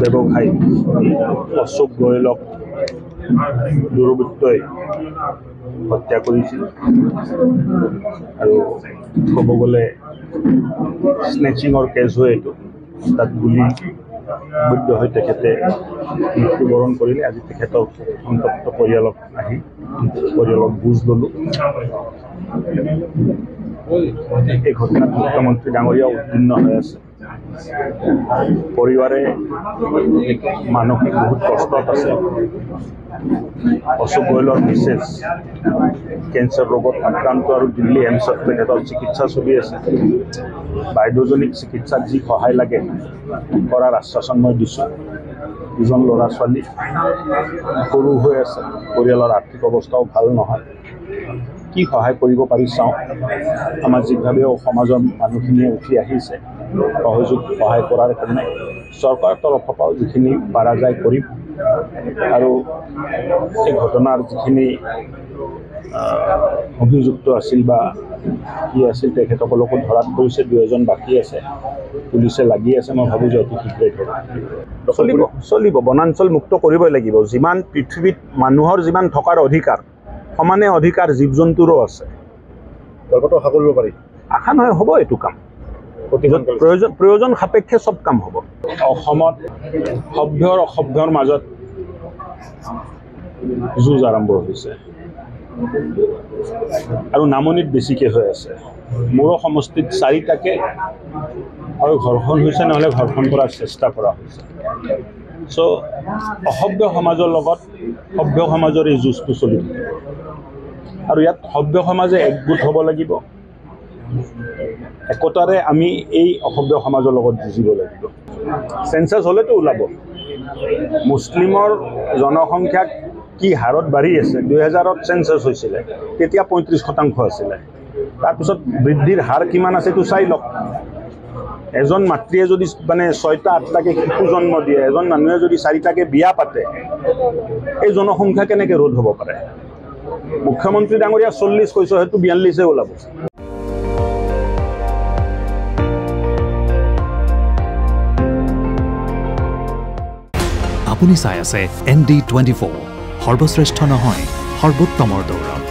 ব্যৱসায়ী অশোক গোয়েলক দুৰ্বৃত্তই হত্যা কৰিছিল আৰু ক'ব গ'লে স্নেচিঙৰ কেছ হৈ এইটো তাত গুলিবিদ্ধ হৈ তেখেতে মৃত্যুবৰণ কৰিলে। আজি তেখেতৰ সন্তপ্ত পৰিয়ালক আহি পৰিয়ালক বুজ ল'লোঁ। এই ঘটনাত মুখ্যমন্ত্ৰী ডাঙৰীয়া উদ্বিগ্ন হৈ আছে। পৰিবাৰে মানসিক বহুত কষ্টত আছে। অশোক গোয়েলৰ মিছেছ কেঞ্চাৰ ৰোগত আক্ৰান্ত আৰু দিল্লী এমছত তেখেতৰ চিকিৎসা চলি আছে। বাইদেউজনীক চিকিৎসাত যি সহায় লাগে কৰাৰ আশ্বাসন মই দিছোঁ। দুজন ল'ৰা ছোৱালী সৰু হৈ আছে, পৰিয়ালৰ আৰ্থিক অৱস্থাও ভাল নহয়। কি সহায় কৰিব পাৰি চাওঁ। সামাজিকভাৱেও সমাজৰ মানুহখিনিয়ে উঠি আহিছে সহায় কৰাৰ কাৰণে। চৰকাৰৰ তৰফৰ পৰাও যিখিনি পাৰা যায় কৰিম আৰু এই ঘটনাৰ যিখিনি অভিযুক্ত আছিল বা কি আছিল তেখেতসকলকো ধৰাত পৰিছে। 2 এজন বাকী আছে, পুলিচে লাগি আছে। মই ভাবোঁ যে অতি শীঘ্ৰেই চলিব। বনাঞ্চল মুক্ত কৰিবই লাগিব। যিমান পৃথিৱীত মানুহৰ যিমান থকাৰ অধিকাৰ সমানে অধিকাৰ জীৱ জন্তুৰো আছে। আশা কৰিব পাৰি। আশা নহয়, হ'ব এইটো কাম। প্ৰয়োজন সাপেক্ষে চব কাম হ'ব। অসমত সভ্য আৰু অসভ্যৰ মাজত যুঁজ আৰম্ভ হৈছে আৰু নামনিত বেছিকৈ হৈ আছে। মোৰো সমষ্টিত 4টাকে আৰু ঘৰখন হৈছে, নহ'লে ঘৰখন কৰাৰ চেষ্টা কৰা হৈছে। চ' অসভ্য সমাজৰ লগত সভ্য সমাজৰ এই যুঁজটো চলি থাকিব আৰু ইয়াত সভ্য সমাজে একগোট হ'ব লাগিব। একতাৰে আমি এই অসভ্য সমাজৰ লগত যুঁজিব লাগিব। চেঞ্চাছ হ'লেতো ওলাব। মুছলিমৰ জনসংখ্যা কি হাৰত বাঢ়ি আছে। 2000ত চেঞ্চাছ হৈছিলে, তেতিয়া 35% আছিলে। তাৰপিছত বৃদ্ধিৰ হাৰ কিমান আছে এইটো চাই লওক। এজন মাতৃয়ে যদি মানে 6টা 8টাকে শিশু জন্ম দিয়ে, এজন মানুহে যদি 4টাকে বিয়া পাতে, এই জনসংখ্যা কেনেকৈ ৰোধ হ'ব পাৰে? মুখ্যমন্ত্ৰী ডাঙৰীয়া 40 কৈছে, হয়তো 42 ওলাব। আপুনি চাই আছে ND24, সৰ্বশ্ৰেষ্ঠ নহয় সৰ্বোত্তমৰ দৌৰ।